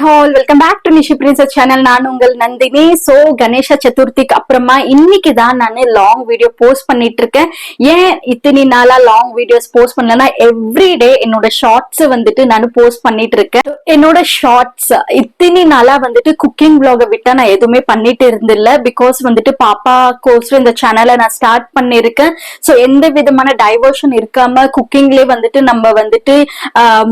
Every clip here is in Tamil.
Hall welcome back to Nishi princess channel. நான் உங்கள் நந்தினி. சோ கணேச சதுர்த்திக்கு அப்புறமா இன்னைக்கு தான் நான் லாங் வீடியோ போஸ்ட் பண்ணிட்டு இருக்கேன். ஏன் இத்தனை நாளா லாங் வீடியோஸ் போஸ்ட் பண்ணலன்னா எவ்ரிடே என்னோட ஷார்ட்ஸ் வந்துட்டு நான் போஸ்ட் பண்ணிட்டு இருக்கேன். என்னோட ஷார்ட்ஸ் இத்தனை நாளா வந்துட்டு குக்கிங் vlog விட்டா நான் எதுவுமே பண்ணிட்டு இருந்தில்ல. பிகாஸ் வந்துட்டு பாப்பாக்கோசரம் இந்த சேனலை நான் ஸ்டார்ட் பண்ணிருக்கேன். சோ எந்த விதமான டைவர்ஷன் இருக்காம குக்கிங்லயே வந்துட்டு நம்ம வந்துட்டு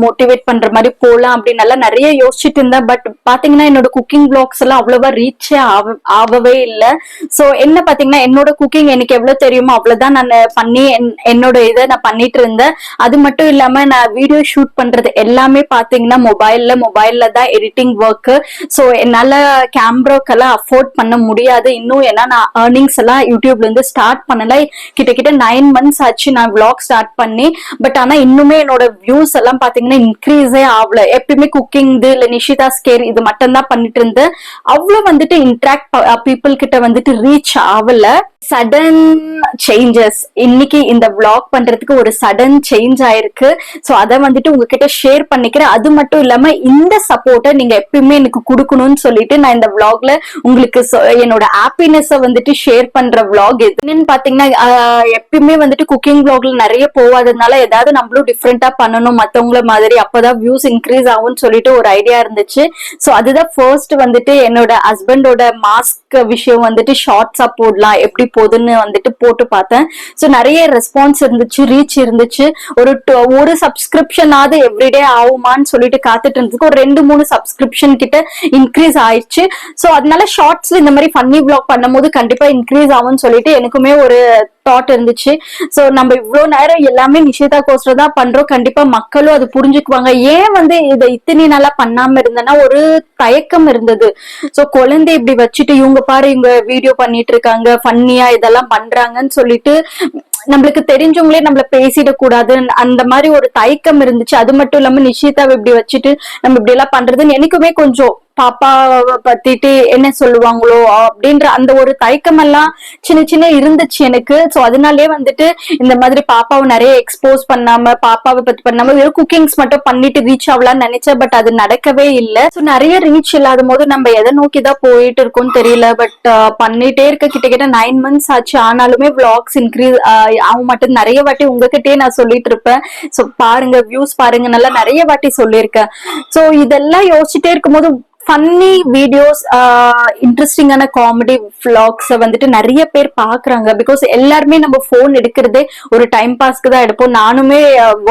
மோட்டிவேட் பண்ற மாதிரி போலாம் அப்படின்னு நிறைய யோசிச்சுட்டு இருந்தேன். பட் பாத்தீங்கன்னா என்னோட குக்கிங் vlogs எல்லாம் அவ்வளவா ரீச்சே ஆகவே இல்லை. சோ என்ன பாத்தீங்கன்னா என்னோட குக்கிங் எனக்கு எவ்வளவு தெரியுமோ அவ்வளவுதான் நான் பண்ணி என்னோட இதை நான் பண்ணிட்டு இருந்தேன். அது மட்டும் இல்லாம நான் வீடியோ ஷூட் பண்றது எல்லாமே பாத்தீங்கன்னா மொபைல்ல தான் எடிட்டிங் ஒர்க். சோ என்னால கேமராக்கெல்லாம் அஃபோர்ட் பண்ண முடியாது இன்னும். ஏன்னா நான் ஏர்னிங்ஸ் எல்லாம் யூடியூப்ல இருந்து ஸ்டார்ட் பண்ணல. கிட்டத்தட்ட 9 months ஆச்சு நான் vlog ஸ்டார்ட் பண்ணி. பட் ஆனா இன்னுமே என்னோட வியூஸ் எல்லாம் பாத்தீங்கன்னா இன்க்ரீஸே ஆகல. எப்பயுமே குக்கிங் இல்ல நிஷிதா ஸ்கேர் இது மட்டும் தான் பண்ணிட்டு இருந்தேன். அவ்வளவு வந்துட்டு இன்ட்ராக்ட் பீப்புள் கிட்ட வந்துட்டு ரீச் ஆகல. சடன் சேஞ்சஸ் இன்னைக்கு இந்த vlog பண்றதுக்கு ஒரு சடன் சேஞ்ச் ஆயிருக்கு. சோ அதை வந்துட்டு உங்ககிட்ட ஷேர் பண்ணிக்கிறேன். அது மட்டும் இல்லாம இந்த சப்போர்ட்டை நீங்க எப்பயுமே எனக்கு கொடுக்கணும்னு சொல்லிட்டு நான் இந்த vlogல உங்களுக்கு என்னோட ஹாப்பினஸ் வந்துட்டு ஷேர் பண்ற vlog எதுன்னு பாத்தீங்கன்னா எப்பயுமே வந்துட்டு குக்கிங் vlogல நிறைய போவாததுனால ஏதாவது நம்மளும் டிஃப்ரெண்டா பண்ணணும் மத்தவங்கள மாதிரி, அப்பதான் வியூஸ் இன்க்ரீஸ் ஆகும்னு சொல்லிட்டு ஒரு ஐடியா இருந்துச்சு. சோ அதுதான் ஃபர்ஸ்ட் வந்துட்டு என்னோட ஹஸ்பண்டோட மாஸ்க் விஷயம் வந்துட்டு ஷார்ட்ஸா போடலாம் எப்படி போகுதுன்னு வந்துட்டு போட்டு பார்த்தேன். சோ நிறைய ரெஸ்பான்ஸ் இருந்துச்சு, ரீச் இருந்துச்சு. ஒரு சப்ஸ்கிரிப்ஷனாவது எவ்ரிடே ஆகுமான்னு சொல்லிட்டு காத்துட்டு இருந்ததுக்கு ஒரு 2-3 சப்ஸ்கிரிப்ஷன் கிட்ட இன்க்ரீஸ் ஆயிடுச்சு. சோ அதனால ஷார்ட்ஸ்ல இந்த மாதிரி ஃபன்னி vlog பண்ணும் போது கண்டிப்பா இன்க்ரீஸ் ஆகும்னு சொல்லிட்டு எனக்குமே ஒரு தாட் இருந்துச்சு. சோ நம்ம இவ்வளவு நேரம் எல்லாமே நிஷிதா கோஸ்டர் தான் பண்றோம், கண்டிப்பா மக்களும் அது புரிஞ்சுக்குவாங்க. ஏன் வந்து இதை இத்தனை நாளா பண்ணாம இருந்தேன்னா ஒரு தயக்கம் இருந்தது. சோ குழந்தை இப்படி வச்சுட்டு இவங்க பாரு இவங்க வீடியோ பண்ணிட்டு இருக்காங்க ஃபன்னியா இதெல்லாம் பண்றாங்கன்னு சொல்லிட்டு நம்மளுக்கு தெரிஞ்சவங்களே நம்மள பேசிடக்கூடாது அந்த மாதிரி ஒரு தயக்கம் இருந்துச்சு. அது மட்டும் இல்லாம நிஷிதாவை இப்படி வச்சுட்டு நம்ம இப்படி எல்லாம் பண்றதுன்னு எனக்குமே கொஞ்சம் பாப்பாவை பத்திட்டு என்ன சொல்லுவாங்களோ அப்படின்ற அந்த ஒரு தயக்கம் எல்லாம் சின்ன இருந்துச்சு எனக்கு. சோ அதனாலே வந்துட்டு இந்த மாதிரி பாப்பாவை நிறைய எக்ஸ்போஸ் பண்ணாம பாப்பாவை பத்தி பண்ணாம வெறும் குக்கிங்ஸ் மட்டும் பண்ணிட்டு ரீச் ஆகலாம்னு நினைச்சேன். பட் அது நடக்கவே இல்லை. சோ நிறைய ரீச் இல்லாத போது நம்ம எதை நோக்கிதான் போயிட்டு இருக்கோம்னு தெரியல. பட் பண்ணிட்டே இருக்க கிட்டத்தட்ட 9 months ஆச்சு. ஆனாலுமே vlogs இன்க்ரீஸ் ஆக மாட்டேன். நிறைய வாட்டி உங்ககிட்டயே நான் சொல்லிட்டு இருப்பேன். சோ பாருங்க வியூஸ் பாருங்க நல்லா நிறைய வாட்டி சொல்லியிருக்கேன். சோ இதெல்லாம் யோசிச்சுட்டே இருக்கும்போது ஃபன்னி வீடியோஸ் இன்ட்ரெஸ்டிங்கான காமெடி vlogs வந்துட்டு நிறைய பேர் பாக்குறாங்க. பிகாஸ் எல்லாருமே நம்ம போன் எடுக்கிறதே ஒரு டைம் பாஸ்க்கு தான் எடுப்போம். நானுமே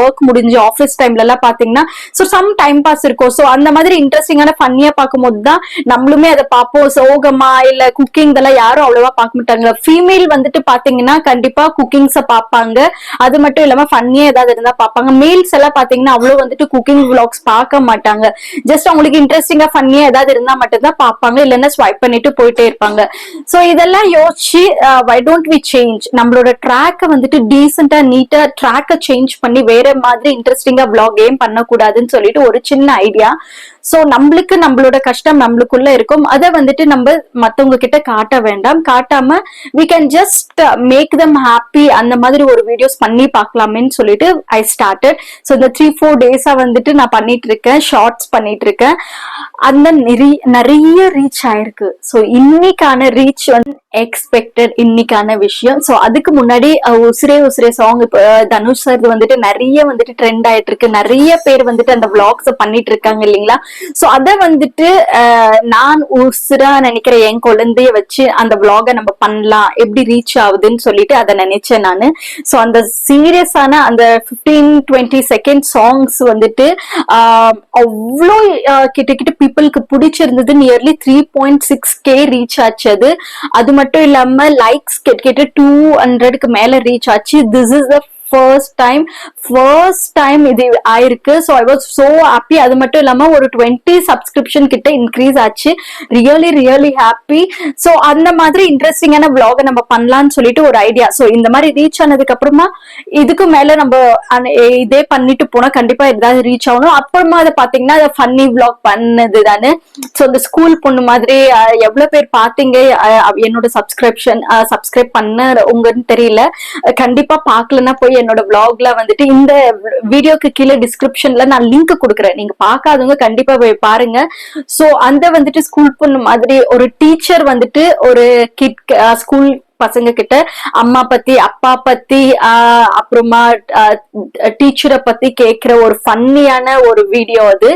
ஒர்க் முடிஞ்சு ஆஃபீஸ் டைம்ல எல்லாம் பாத்தீங்கன்னா சோ சம் டைம் பாஸ் இருக்கும். சோ அந்த மாதிரி இன்ட்ரெஸ்டிங்கான ஃபன்னியா பார்க்கும் போதுதான் நம்மளுமே அதை பார்ப்போம். சோகமா இல்ல குக்கிங் இதெல்லாம் யாரும் அவ்வளவா பார்க்க மாட்டாங்க. ஃபீமேல் வந்துட்டு பாத்தீங்கன்னா கண்டிப்பா குக்கிங்ஸ பாப்பாங்க. அது மட்டும் இல்லாம ஃபன்னியா ஏதாவது இருந்தா பாப்பாங்க. மேல்ஸ் எல்லாம் பாத்தீங்கன்னா அவ்வளவு வந்துட்டு குக்கிங் vlogs பார்க்க மாட்டாங்க. ஜஸ்ட் அவங்களுக்கு இன்ட்ரெஸ்டிங்கா ஃபன்னியா ஏதாவது இருந்தா மட்டும்தான் பாப்பாங்க, இல்லைன்னா ஸ்வைப் பண்ணிட்டு போயிட்டே இருப்பாங்க. சோ இதெல்லாம் யோசிச்சு வை டோன்ட் வி சேஞ்ச் நம்மளோட ட்ராக்க வந்துட்டு டீசெண்டா நீட்டா ட்ராக்க சேஞ்ச் பண்ணி வேற மாதிரி இன்ட்ரெஸ்டிங்கா vlog ஏன் பண்ணக்கூடாதுன்னு சொல்லிட்டு ஒரு சின்ன ஐடியா. சோ நம்மளுக்கு நம்மளோட கஷ்டம் நம்மளுக்குள்ள இருக்கும். அதை வந்துட்டு நம்ம மத்தவங்க கிட்ட காட்ட வேண்டாம். காட்டாம we can just make them happy அந்த மாதிரி ஒரு வீடியோஸ் பண்ணி பார்க்கலாமேன்னு சொல்லிட்டு ஐ ஸ்டார்டட். சோ இந்த 3-4 டேஸா வந்துட்டு நான் பண்ணிட்டு இருக்கேன், ஷார்ட்ஸ் பண்ணிட்டு இருக்கேன். அந்த நிறைய ரீச் ஆயிருக்கு. சோ இன்னைக்கான ரீச் வந்து எக்ஸ்பெக்டட் இன்னைக்கான விஷயம். சோ அதுக்கு முன்னாடி உசிரே சாங் இப்ப தனுஷ் சார் வந்துட்டு நிறைய வந்துட்டு ட்ரெண்ட் ஆயிட்டு இருக்கு. நிறைய பேர் வந்துட்டு அந்த vlogs பண்ணிட்டு இருக்காங்க இல்லைங்களா. சோ அத வந்துட்டு நான் உசிரா நினைக்கிற என் குழந்தைய வச்சு அந்த vlog நம்ம பண்ணலாம் எப்படி ரீச் ஆகுதுன்னு சொல்லிட்டு அதை நினைச்சேன் நானு. சோ அந்த சீரியஸான அந்த 15-20 செகண்ட் சாங்ஸ் வந்துட்டு அவ்வளோ கிட்ட பீப்புளுக்கு பிடிச்சிருந்தது. நியர்லி 3.6K ரீச் ஆச்சு. அது மட்டும் இல்லாம லைக்ஸ் கிட்ட 200க்கு மேல ரீச் ஆச்சு. This is the first time இது ஆயிருக்கு. So I was so happy. அது மட்டும் இல்லாம ஒரு 20 சப்ஸ்கிரிப்ஷன் கிட்ட இன்க்ரீஸ் ஆச்சு. Really happy. சோ அந்த மாதிரி இன்ட்ரெஸ்டிங்கான vlog நம்ம பண்ணலாம்னு சொல்லிட்டு ஒரு ஐடியா. சோ இந்த மாதிரி ரீச் ஆனதுக்கு அப்புறமா இதுக்கு மேல நம்ம இதே பண்ணிட்டு போனா கண்டிப்பா ஏதாவது ரீச் ஆகணும். அப்புறமா அதை பாத்தீங்கன்னா அதை ஃபன்னி vlog பண்ணது தானே. சோ இந்த ஸ்கூல் பொண்ணு மாதிரி எவ்வளவு பேர் பாத்தீங்க என்னோட சப்ஸ்கிரைப் பண்ண உங்கன்னு தெரியல. கண்டிப்பா பாக்கலன்னா போய் என்னோட vlogல வந்துட்டு இந்த வீடியோக்கு கீழே டிஸ்கிரிப்ஷன்ல நான் லிங்க் கொடுக்குறேன், நீங்க பார்க்காதவங்க கண்டிப்பா போய் பாருங்க. சோ அந்த வந்துட்டு ஸ்கூல் பொண்ணு மாதிரி ஒரு டீச்சர் வந்துட்டு ஒரு கிட் ஸ்கூல் பசங்க கிட்ட அம்மா பத்தி அப்பா பத்தி அப்புறமா டீச்சரை பத்தி கேக்குற ஒரு ஃபன்னியான ஒரு வீடியோ அது.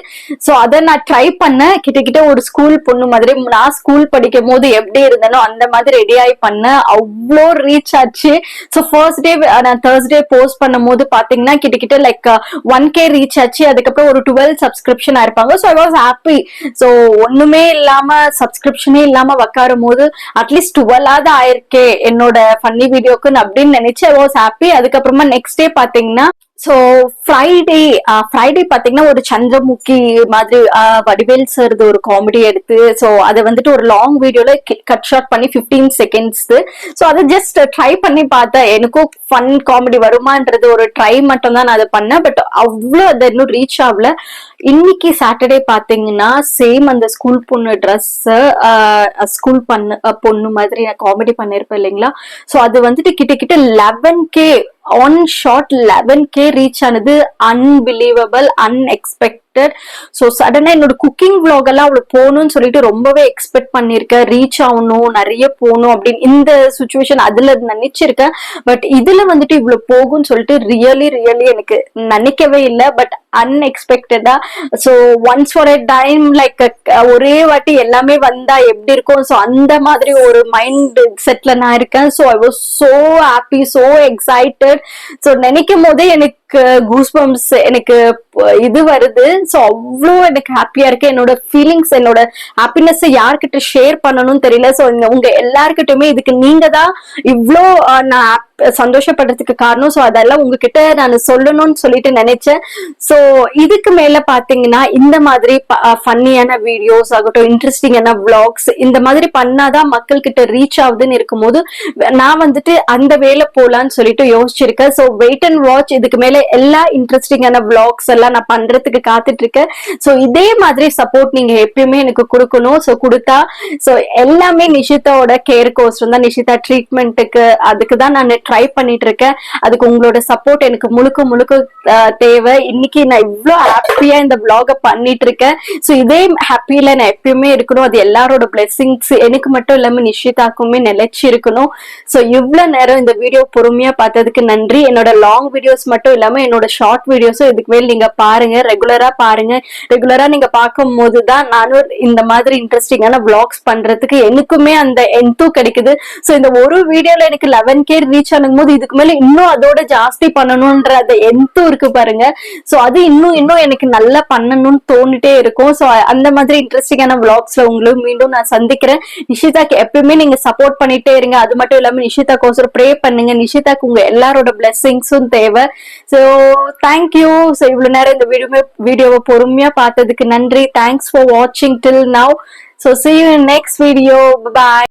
சோ அதை நான் ட்ரை பண்ணேன், கிட்ட ஒரு ஸ்கூல் பொண்ணு மாதிரி நான் ஸ்கூல் படிக்கும் போது எப்படி இருந்தனோ அந்த மாதிரி ரெடி ஆகி பண்ணேன். அவ்வளோ ரீச் ஆச்சு. சோ ஃபர்ஸ்ட் டே நான் Thursday போஸ்ட் பண்ணும் போது பாத்தீங்கன்னா கிட்ட லைக் 1K ரீச் ஆச்சு. அதுக்கப்புறம் ஒரு 12 சப்ஸ்கிரிப்ஷன் ஆயிருப்பாங்க. So I was happy. So ஒண்ணுமே இல்லாம சப்ஸ்கிரிப்ஷனே இல்லாம உக்காரும் போது அட்லீஸ்ட் 12 ஆயிருக்கே என்னோட ஃபன்னி வீடியோக்கு அப்படின்னு நினைச்சு ஐ வாஸ் ஹாப்பி. அதுக்கப்புறமா நெக்ஸ்ட் டே பாத்தீங்கன்னா சோ ஃப்ரைடே பாத்தீங்கன்னா ஒரு சந்திரமுகி மாதிரி வடிவேல் சார் ஒரு காமெடி எடுத்து சோ அதை வந்துட்டு ஒரு லாங் வீடியோல கட் ஷார்ட் பண்ணி 15 செகண்ட்ஸ். சோ அதை ஜஸ்ட் ட்ரை பண்ணி பார்த்தேன், எனக்கும் ஃபன் காமெடி வருமான்றது ஒரு ட்ரை மட்டும் தான் நான் அதை பண்ணேன். பட் அவ்வளோ அதை இன்னும் ரீச் ஆகல. இன்னைக்கு சாட்டர்டே பாத்தீங்கன்னா சேம் அந்த ஸ்கூல் பொண்ணு ட்ரெஸ் ஸ்கூல் பொண்ணு மாதிரி நான் காமெடி பண்ணிருப்பேன் இல்லைங்களா. சோ அது வந்துட்டு கிட்ட 11K on short 11K reach ஆனது. Unbelievable, unexpected. சோ சடனா என்னோட குக்கிங் vlog எல்லாம் அவ்வளவு போகணும்னு சொல்லிட்டு ரொம்பவே எக்ஸ்பெக்ட் பண்ணிருக்கேன், ரீச் ஆகணும் நிறைய போகணும் அப்படின்னு இந்த சுச்சுவேஷன் அதுல நினைச்சிருக்கேன். பட் இதுல வந்துட்டு இவ்வளவு போகும்னு சொல்லிட்டு ரியலி எனக்கு நினைக்கவே இல்லை. பட் அன்எக்ஸ்பெக்டடா so once for a time like ஒரே வாட்டி எல்லாமே வந்தா எப்படி இருக்கும், சோ அந்த மாதிரி ஒரு மைண்ட் செட்ல நான் இருக்கேன். So I was so happy, so excited. So நினைக்கும் போதே எனக்கு கூஸ்பம்ஸ், எனக்கு இது வருது. சோ அவ்வளோ எனக்கு ஹாப்பியா இருக்கு. என்னோட ஃபீலிங்ஸ், என்னோட ஹாப்பினஸ் யார்கிட்ட ஷேர் பண்ணணும்னு தெரியல. சோ உங்க எல்லார்கிட்டயுமே இதுக்கு நீங்க தான் இவ்வளோ நான் சந்தோஷப்படுறதுக்கு காரணம். சோ அதெல்லாம் உங்ககிட்ட நான் சொல்லணும்னு சொல்லிட்டு நினைச்சேன். சோ இதுக்கு மேல பாத்தீங்கன்னா இந்த மாதிரி ஃபன்னியான வீடியோஸ் ஆகட்டும், இன்ட்ரெஸ்டிங்கான vlogs இந்த மாதிரி பண்ணாதான் மக்கள் கிட்ட ரீச் ஆகுதுன்னு இருக்கும்போது நான் வந்துட்டு அந்த வேலை போலான்னு சொல்லிட்டு யோசிச்சிருக்கேன். So wait and watch. இதுக்கு மேல எல்லா இன்ட்ரெஸ்டிங்கான vlogs எல்லாம் நான் பண்றதுக்கு காத்துட்டு இருக்கேன். சோ இதே மாதிரி சப்போர்ட் நீங்க எப்பயுமே எனக்கு கொடுக்கணும். சோ கொடுத்தா சோ எல்லாமே நிஷிதாவோட கேர் கோர்ஸ் தான், நிஷிதா ட்ரீட்மெண்ட்டுக்கு அதுக்கு தான் நான் ட்ரை பண்ணிட்டு இருக்கேன். அதுக்கு உங்களோட சப்போர்ட் எனக்கு முழுக்க தேவை. இன்னைக்கு நான் இவ்வளவு ஹாப்பியா இந்த vlog பண்ணிட்டு இருக்கேன். சோ இதே ஹாப்பியில நான் எப்பயுமே இருக்கணும். அது எல்லாரோட பிளெஸிங்ஸ் எனக்கு மட்டும் இல்லாம நிஷிதாக்குமே நிலைச்சு இருக்கணும். சோ இவ்வளவு நேரம் இந்த வீடியோ பொறுமையா பார்த்ததுக்கு நன்றி. என்னோட லாங் வீடியோஸ் மட்டும் இல்லாம என்னோட ஷார்ட் வீடியோஸும் இதுக்கு மேல் நீங்க பாருங்க, ரெகுலரா பாருங்க. ரெகுலரா நீங்க பார்க்கும் போதுதான் நானும் இந்த மாதிரி இன்ட்ரெஸ்டிங்கான vlogs பண்றதுக்கு எனக்குமே அந்த என்தூ கிடைக்குது. சோ இந்த ஒரு வீடியோல எனக்கு 11K ரீச் ஆகும் போது இதுக்கு மேல இன்னும் அதோட ஜாஸ்தி பண்ணணும்ன்ற அந்த என்தூ இருக்கு பாருங்க. சோ அது இன்னும் எனக்கு நல்லா பண்ணணும்னு தோணிட்டே இருக்கும். சோ அந்த மாதிரி இன்ட்ரெஸ்டிங்கான vlogsல உங்களுக்கு மீண்டும் நான் சந்திக்கிறேன். நிஷிதாக்கு எப்பயுமே நீங்க சப்போர்ட் பண்ணிட்டே இருங்க. அது மட்டும் இல்லாம நிஷிதாக்கோசரம் ப்ரே பண்ணுங்க. நிஷிதாக்கு உங்க எல்லாரோட பிளெஸிங்ஸும் தேவை. So thank you. சோ இவ்வளவு நேரம் இந்த வீடியோவை பொறுமையா பார்த்ததுக்கு நன்றி. தேங்க்ஸ் ஃபார் வாட்சிங் till now. So see you in next video. Bye bye.